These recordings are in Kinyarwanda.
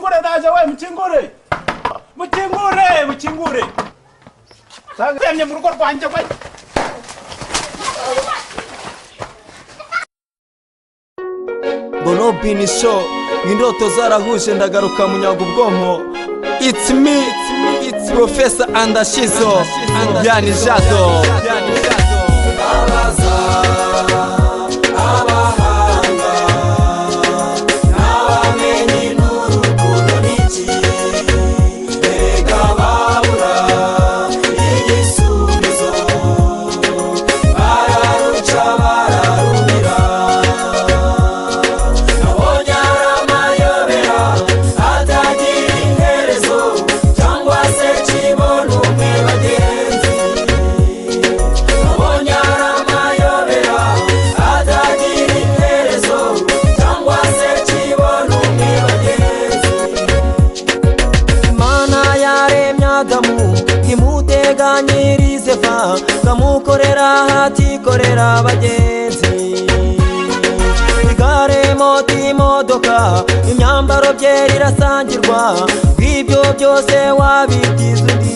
mukingure ndaje we mukingure. Mukingure. Sanganye mu rugo rwanje we. Bono Bini Show, indoto zarahuje ndagaruka munyaga ubwonko. It's me, it's Professor Andashizo, Yani Jado. Kamukorera hatikorera abagenzi igare moti modoka imyambaro byera irasangirwa bw'ibyo byose wabitiza undi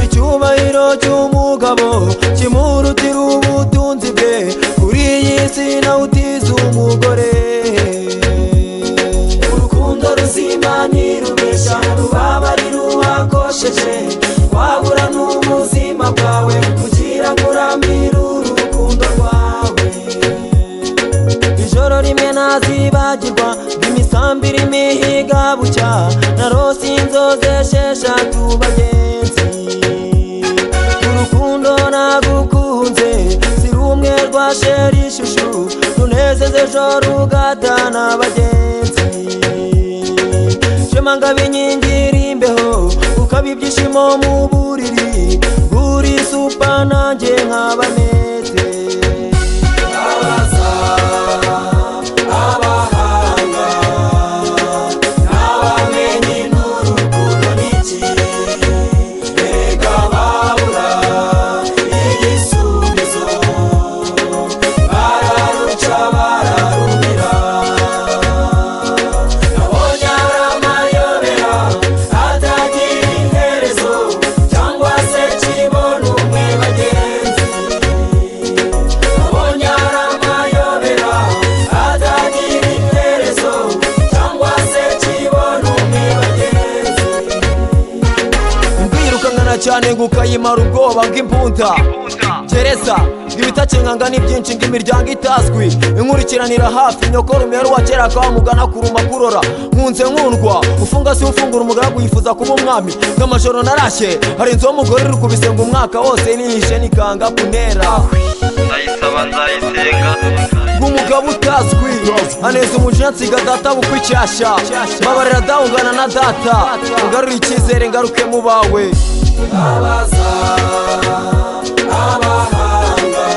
icyubahiro cy'umugabo kimurutira ubutunzi bwe kuri iyi si nawe utiza umugore urukundo ruzima ntirubeshya rubabari ruhakosheje wabura n'ubuzima bwawe kugira ngo uramire urukundo rwawe ijoro rimwe nazibagirwa imisambi imihiga bucya narose inzozi esheshatu bagenzi urukundo nagukunze si rumwe rwa sheri ishushu runezeze ejo rugatana bagenzi shema ngabinkingira imbeho ukaba ibyishimo mu buriri buri supa nanjye nk'abanete abaza abahanga n'abamenyi n'urukundo n'iki reka babura igisubizo bararuca bararumira nabonye ari amayobera atagira iherezo cyangwa se kibona umwe bagenzi nabonye ari amayobera atagira iherezo cyangwa se kibona umwe bagenzi mbirukangana cyane ngukayimara ubwoba bw'impunta gereza ibitakenkanga ni byinshi ng'imiryango itazwi inkurikiranira hafi nyoko rumero wa kera akawamugana kuruma kurora nkunze nkundwa ufunga si ufungura umugaragu yifuza kuba umwami n'amajoro narashye hari inzu w'umugore uri kubisenga umwaka wose nihishe nikanga kuntera ndayisaba nzayisenga ng'umugabo utazwi aneza umujinya nsiga data bukwa icyashya mbabarira dahungana na data ugarura icyizere ngaruke mu bawe abaza abahanga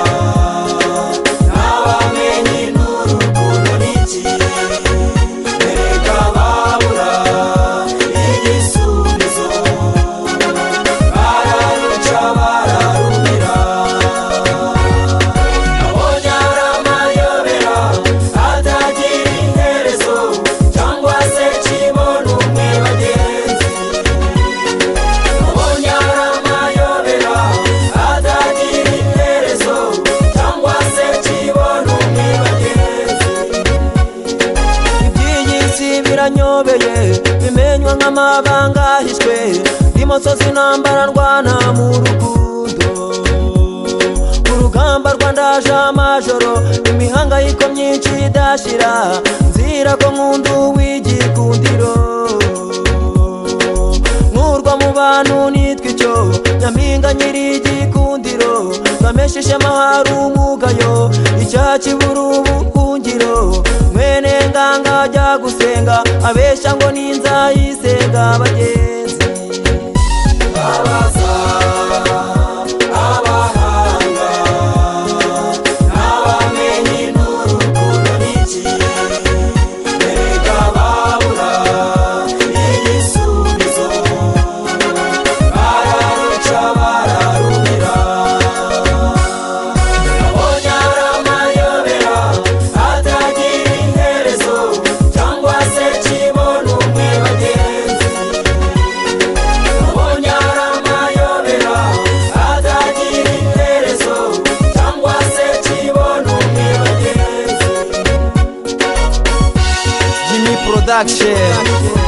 n'abamenyi n'urukundo n'iki reka babura igisubizo bararuca bararumira nabonye ari amayobera atagira iherezo cyangwa se kibona umwe bagenzi nabonye ari amayobera atagira iherezo cyangwa se kibona umwe bagenzi iby'iyi si biranyobeye bimenywa nk'amabanga ahishwe imosozi intambara ndwana mu rukundo urugamba rwandaje amajoro imihangayiko myinshi idashira nzira ko nkundu w'igikundiro nkurwa mu bantu nitwa icyo nyampinga nyiri igikundiro bameshishe amahari umugayo icyaha kibura ubuhungiro mwene nganga ajya gusenga abeshya ngo ninzayisenga bagenzi abaza abahanga n'abamenyi n'urukundo n'iki reka babura igisubizo bararuca bararumira nabonye ari amayobera atagira iherezo cyangwa se production